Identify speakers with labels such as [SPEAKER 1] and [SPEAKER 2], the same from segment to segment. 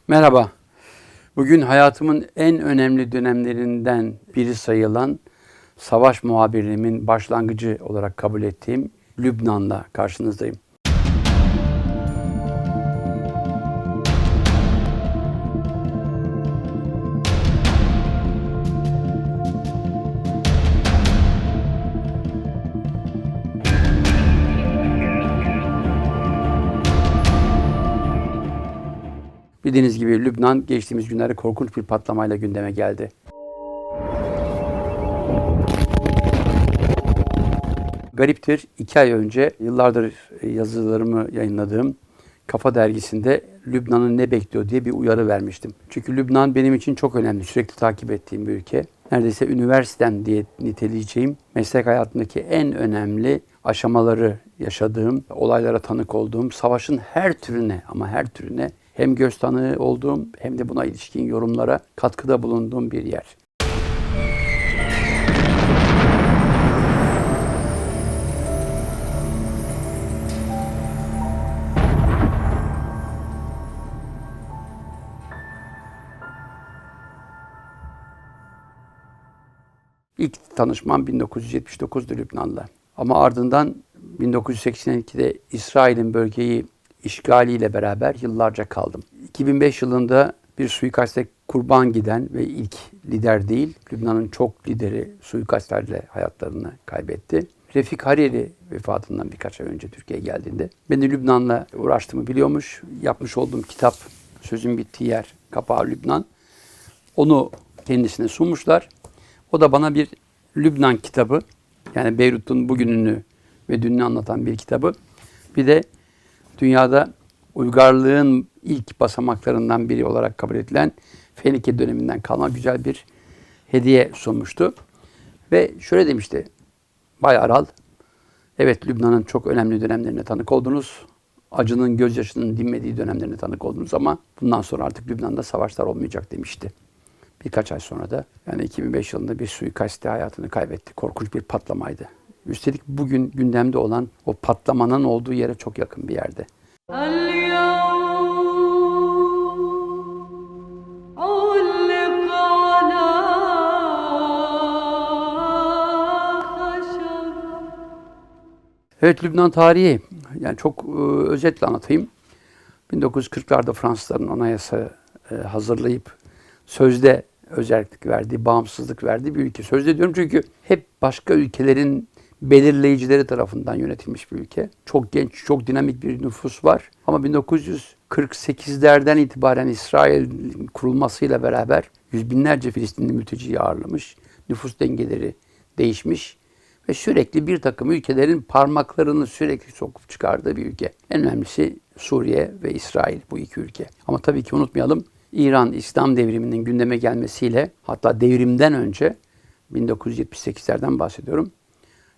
[SPEAKER 1] Merhaba. Bugün hayatımın en önemli dönemlerinden biri sayılan savaş muhabirliğimin başlangıcı olarak kabul ettiğim Lübnan'la karşınızdayım. Bildiğiniz gibi Lübnan geçtiğimiz günlerde korkunç bir patlamayla gündeme geldi. Gariptir, 2 ay önce yıllardır yazılarımı yayınladığım Kafa Dergisi'nde Lübnan'ın ne bekliyor diye bir uyarı vermiştim. Çünkü Lübnan benim için çok önemli, sürekli takip ettiğim bir ülke. Neredeyse üniversitem diye niteleyeceğim, meslek hayatımdaki en önemli aşamaları yaşadığım, olaylara tanık olduğum, savaşın her türüne ama her türüne hem göz tanığı olduğum hem de buna ilişkin yorumlara katkıda bulunduğum bir yer. İlk tanışmam 1979'du Lübnan'la. Ama ardından 1982'de İsrail'in bölgeyi işgaliyle beraber yıllarca kaldım. 2005 yılında bir suikaste kurban giden ve ilk lider değil, Lübnan'ın çok lideri suikastlerle hayatlarını kaybetti. Refik Hariri vefatından birkaç ay önce Türkiye'ye geldiğinde beni Lübnan'la uğraştığımı biliyormuş. Yapmış olduğum kitap, sözün bittiği yer, kapağı Lübnan. Onu kendisine sunmuşlar. O da bana bir Lübnan kitabı, yani Beyrut'un bugününü ve dününü anlatan bir kitabı. Bir de dünyada uygarlığın ilk basamaklarından biri olarak kabul edilen Fenike döneminden kalma güzel bir hediye sunmuştu. Ve şöyle demişti, Bay Aral, evet Lübnan'ın çok önemli dönemlerine tanık oldunuz. Acının, gözyaşının dinmediği dönemlerine tanık oldunuz ama bundan sonra artık Lübnan'da savaşlar olmayacak demişti. Birkaç ay sonra da yani 2005 yılında bir suikaste hayatını kaybetti. Korkunç bir patlamaydı. Üstelik bugün gündemde olan o patlamanın olduğu yere çok yakın bir yerde. Evet, Lübnan tarihi, yani çok özetle anlatayım. 1940'larda Fransızların anayasa hazırlayıp sözde özellik verdiği, bağımsızlık verdiği bir ülke. Sözde diyorum çünkü hep başka ülkelerin belirleyicileri tarafından yönetilmiş bir ülke. Çok genç, çok dinamik bir nüfus var. Ama 1948'lerden itibaren İsrail kurulmasıyla beraber yüz binlerce Filistinli mülteciyi ağırlamış. Nüfus dengeleri değişmiş. Ve sürekli bir takım ülkelerin parmaklarını sürekli sokup çıkardığı bir ülke. En önemlisi Suriye ve İsrail, bu iki ülke. Ama tabii ki unutmayalım, İran İslam devriminin gündeme gelmesiyle, hatta devrimden önce 1978'lerden bahsediyorum.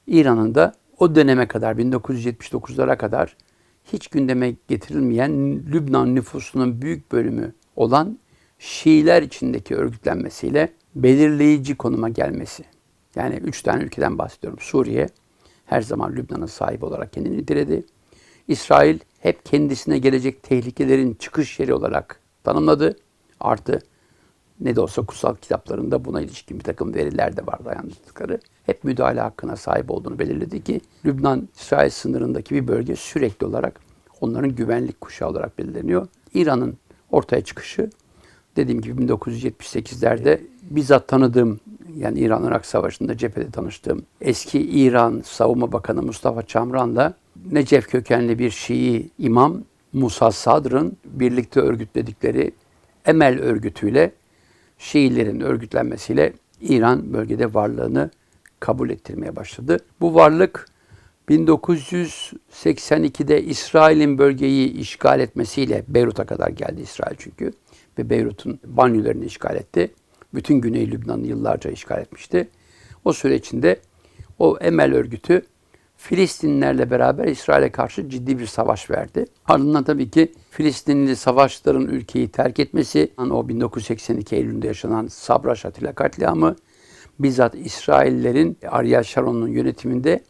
[SPEAKER 1] İran'ın da o döneme kadar, 1979'lara kadar hiç gündeme getirilmeyen Lübnan nüfusunun büyük bölümü olan Şiiler içindeki örgütlenmesiyle belirleyici konuma gelmesi. Yani 3 tane ülkeden bahsediyorum. Suriye her zaman Lübnan'ın sahibi olarak kendini niteledi. İsrail hep kendisine gelecek tehlikelerin çıkış yeri olarak tanımladı. Artı ne de olsa kutsal kitaplarında buna ilişkin bir takım veriler de var dayandırdıkları. Hep müdahale hakkına sahip olduğunu belirledi ki Lübnan-İsrail sınırındaki bir bölge sürekli olarak onların güvenlik kuşağı olarak belirleniyor. İran'ın ortaya çıkışı, dediğim gibi 1978'lerde bizzat tanıdığım, yani İran-Irak Savaşı'nda cephede tanıştığım eski İran Savunma Bakanı Mustafa Çamran'la Necef kökenli bir Şii imam Musa Sadr'ın birlikte örgütledikleri Emel örgütüyle, Şiilerin örgütlenmesiyle İran bölgede varlığını kabul ettirmeye başladı. Bu varlık 1982'de İsrail'in bölgeyi işgal etmesiyle, Beyrut'a kadar geldi İsrail çünkü, ve Beyrut'un banyolarını işgal etti. Bütün Güney Lübnan'ı yıllarca işgal etmişti. O süre içinde o Emel örgütü Filistinlilerle beraber İsrail'e karşı ciddi bir savaş verdi. Ardından tabii ki Filistinli savaşçıların ülkeyi terk etmesi, o 1982 Eylül'de yaşanan Sabra Şatila katliamı, bizzat İsraillerin Ariel Sharon'un yönetiminde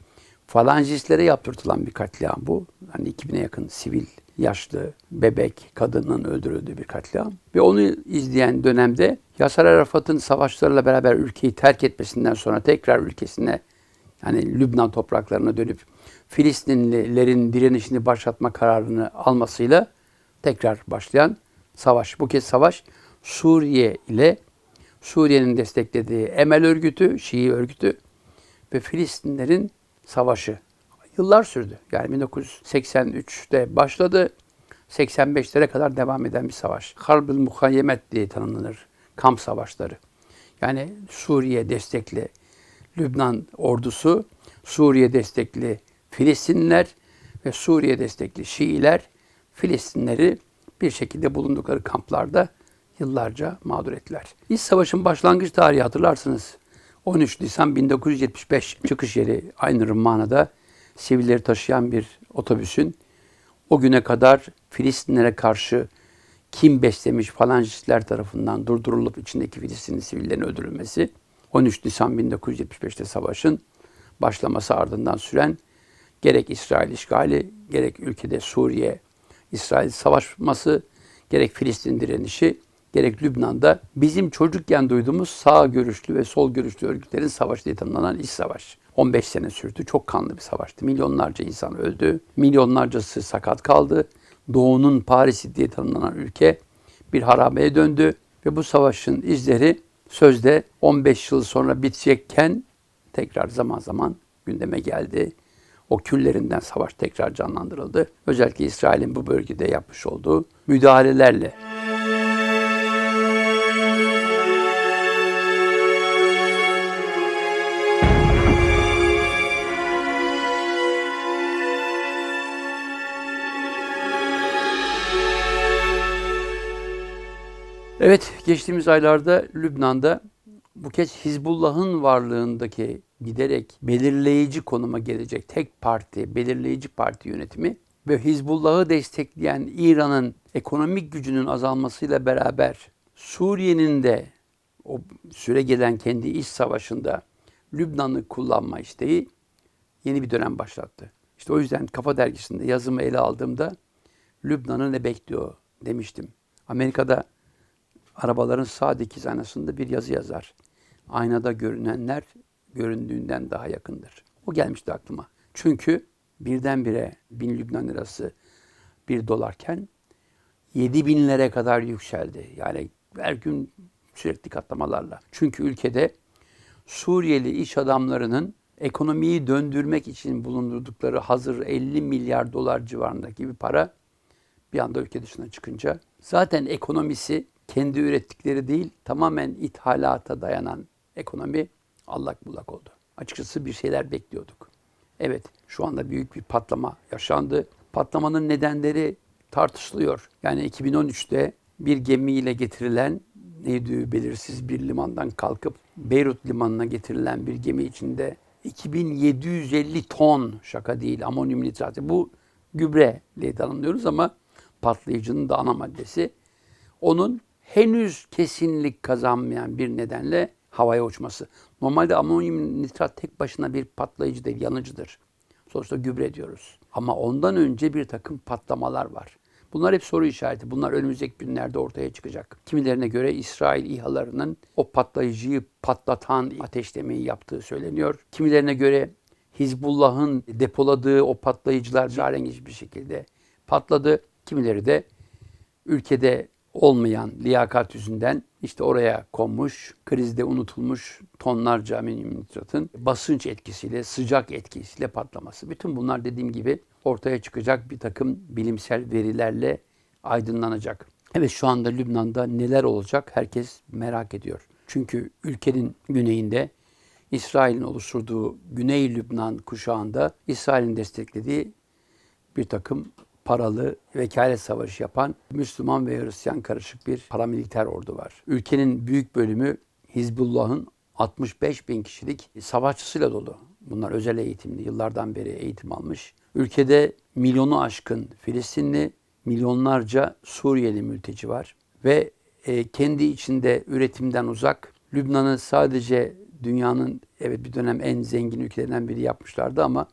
[SPEAKER 1] Falancistlere yaptırtılan bir katliam bu. Hani 2000'e yakın sivil, yaşlı, bebek, kadının öldürüldüğü bir katliam. Ve onu izleyen dönemde Yasser Arafat'ın savaşlarla beraber ülkeyi terk etmesinden sonra tekrar ülkesine, yani Lübnan topraklarına dönüp Filistinlilerin direnişini başlatma kararını almasıyla tekrar başlayan savaş. Bu kez savaş Suriye ile Suriye'nin desteklediği Emel örgütü, Şii örgütü ve Filistinlerin savaşı. Yıllar sürdü. Yani 1983'te başladı. 85'lere kadar devam eden bir savaş. Harb-ı Muhayyemet diye tanımlanır. Kamp savaşları. Yani Suriye destekli Lübnan ordusu, Suriye destekli Filistinliler ve Suriye destekli Şiiler Filistinleri bir şekilde bulundukları kamplarda yıllarca mağdur ettiler. İç Savaş'ın başlangıç tarihi hatırlarsınız. 13 Nisan 1975 çıkış yeri aynı Rımmana'da sivilleri taşıyan bir otobüsün o güne kadar Filistinlere karşı kim beslemiş falancistler tarafından durdurulup içindeki Filistinli sivillerin öldürülmesi, 13 Nisan 1975'te savaşın başlaması ardından süren gerek İsrail işgali, gerek ülkede Suriye-İsrail savaşması, gerek Filistin direnişi, gerek Lübnan'da bizim çocukken duyduğumuz sağ görüşlü ve sol görüşlü örgütlerin savaşı diye tanımlanan iç savaş. 15 sene sürdü. Çok kanlı bir savaştı. Milyonlarca insan öldü. Milyonlarcası sakat kaldı. Doğu'nun Paris'i diye tanımlanan ülke bir harabeye döndü. Ve bu savaşın izleri sözde 15 yıl sonra bitecekken tekrar zaman zaman gündeme geldi. O küllerinden savaş tekrar canlandırıldı. Özellikle İsrail'in bu bölgede yapmış olduğu müdahalelerle. Evet, geçtiğimiz aylarda Lübnan'da bu kez Hizbullah'ın varlığındaki giderek belirleyici konuma gelecek tek parti, belirleyici parti yönetimi ve Hizbullah'ı destekleyen İran'ın ekonomik gücünün azalmasıyla beraber Suriye'nin de o süre gelen kendi iç savaşında Lübnan'ı kullanma isteği yeni bir dönem başlattı. İşte o yüzden Kafa Dergisi'nde yazımı ele aldığımda Lübnan'ı ne bekliyor demiştim. Amerika'da arabaların sağ dikiz aynasında bir yazı yazar. Aynada görünenler göründüğünden daha yakındır. O gelmişti aklıma. Çünkü birdenbire 1000 Lübnan lirası 1 dolarken 7.000'lere kadar yükseldi. Yani her gün sürekli katlamalarla. Çünkü ülkede Suriyeli iş adamlarının ekonomiyi döndürmek için bulundurdukları hazır 50 milyar dolar civarındaki bir para bir anda ülke dışına çıkınca zaten ekonomisi kendi ürettikleri değil, tamamen ithalata dayanan ekonomi allak bullak oldu. Açıkçası bir şeyler bekliyorduk. Evet, şu anda büyük bir patlama yaşandı. Patlamanın nedenleri tartışılıyor. Yani 2013'te bir gemiyle getirilen, neydi belirsiz bir limandan kalkıp Beyrut limanına getirilen bir gemi içinde 2750 ton, şaka değil, amonyum nitratı. Bu gübreyle tanımlıyoruz ama patlayıcının da ana maddesi. Onun henüz kesinlik kazanmayan bir nedenle havaya uçması. Normalde amonyum nitrat tek başına bir patlayıcı değil, yanıcıdır. Sonuçta gübre diyoruz. Ama ondan önce bir takım patlamalar var. Bunlar hep soru işareti. Bunlar önümüzdeki günlerde ortaya çıkacak. Kimilerine göre İsrail İHA'larının o patlayıcıyı patlatan ateşlemeyi yaptığı söyleniyor. Kimilerine göre Hizbullah'ın depoladığı o patlayıcılar carengiz bir şekilde patladı. Kimileri de ülkede olmayan liyakat yüzünden işte oraya konmuş, krizde unutulmuş tonlarca amonyum nitratın basınç etkisiyle, sıcak etkisiyle patlaması. Bütün bunlar dediğim gibi ortaya çıkacak bir takım bilimsel verilerle aydınlanacak. Evet, şu anda Lübnan'da neler olacak herkes merak ediyor. Çünkü ülkenin güneyinde İsrail'in oluşturduğu Güney Lübnan kuşağında İsrail'in desteklediği bir takım paralı vekalet savaşı yapan Müslüman ve Hristiyan karışık bir paramiliter ordu var. Ülkenin büyük bölümü Hizbullah'ın 65 bin kişilik savaşçısıyla dolu. Bunlar özel eğitimli, yıllardan beri eğitim almış. Ülkede milyonu aşkın Filistinli, milyonlarca Suriyeli mülteci var. Ve kendi içinde üretimden uzak, Lübnan'ı sadece dünyanın evet bir dönem en zengin ülkelerinden biri yapmışlardı ama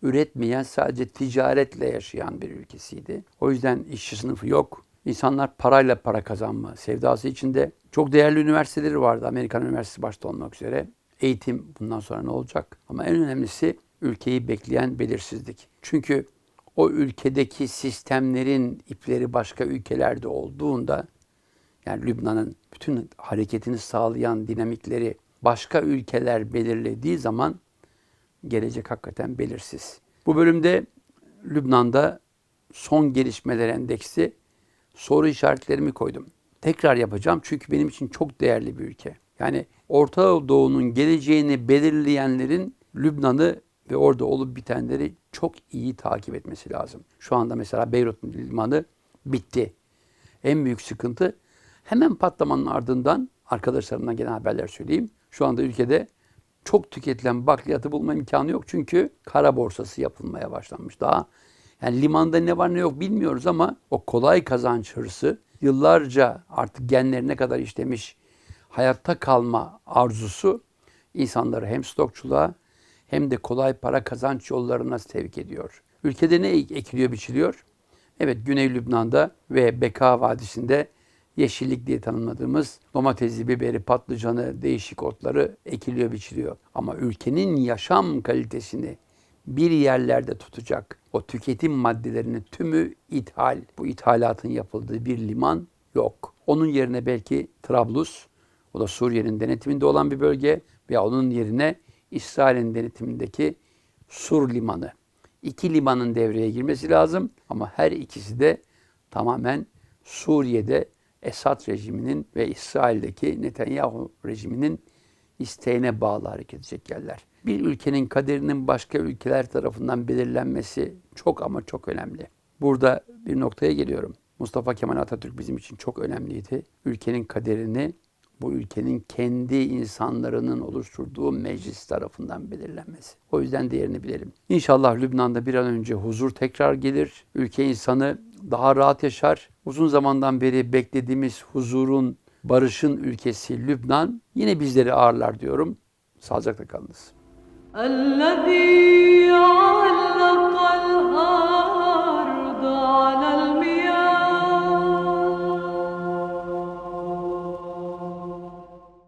[SPEAKER 1] üretmeyen, sadece ticaretle yaşayan bir ülkesiydi. O yüzden işçi sınıfı yok. İnsanlar parayla para kazanma sevdası içinde. Çok değerli üniversiteleri vardı. Amerikan Üniversitesi başta olmak üzere. Eğitim bundan sonra ne olacak? Ama en önemlisi ülkeyi bekleyen belirsizlik. Çünkü o ülkedeki sistemlerin ipleri başka ülkelerde olduğunda, yani Lübnan'ın bütün hareketini sağlayan dinamikleri başka ülkeler belirlediği zaman gelecek hakikaten belirsiz. Bu bölümde Lübnan'da son gelişmeler endeksi soru işaretlerimi koydum. Tekrar yapacağım çünkü benim için çok değerli bir ülke. Yani Orta Doğu'nun geleceğini belirleyenlerin Lübnan'ı ve orada olup bitenleri çok iyi takip etmesi lazım. Şu anda mesela Beyrut limanı bitti. En büyük sıkıntı hemen patlamanın ardından arkadaşlarımdan gelen haberler söyleyeyim. Şu anda ülkede çok tüketilen bakliyatı bulma imkanı yok. Çünkü kara borsası yapılmaya başlanmış. Daha yani limanda ne var ne yok bilmiyoruz ama o kolay kazanç hırsı, yıllarca artık genlerine kadar işlemiş hayatta kalma arzusu insanları hem stokçuluğa hem de kolay para kazanç yollarına sevk ediyor. Ülkede ne ekiliyor biçiliyor? Evet, Güney Lübnan'da ve Beka Vadisi'nde yeşillik diye tanımladığımız domatesi, biberi, patlıcanı, değişik otları ekiliyor, biçiliyor. Ama ülkenin yaşam kalitesini bir yerlerde tutacak o tüketim maddelerinin tümü ithal. Bu ithalatın yapıldığı bir liman yok. Onun yerine belki Trablus, o da Suriye'nin denetiminde olan bir bölge, veya onun yerine İsrail'in denetimindeki Sur limanı. İki limanın devreye girmesi lazım ama her ikisi de tamamen Suriye'de Esad rejiminin ve İsrail'deki Netanyahu rejiminin isteğine bağlı hareket edecek yerler. Bir ülkenin kaderinin başka ülkeler tarafından belirlenmesi çok ama çok önemli. Burada bir noktaya geliyorum. Mustafa Kemal Atatürk bizim için çok önemliydi. Ülkenin kaderini bu ülkenin kendi insanlarının oluşturduğu meclis tarafından belirlenmesi. O yüzden değerini bilelim. İnşallah Lübnan'da bir an önce huzur tekrar gelir. Ülke insanı daha rahat yaşar. Uzun zamandan beri beklediğimiz huzurun, barışın ülkesi Lübnan yine bizleri ağırlar diyorum. Sağlıcakla kalınız.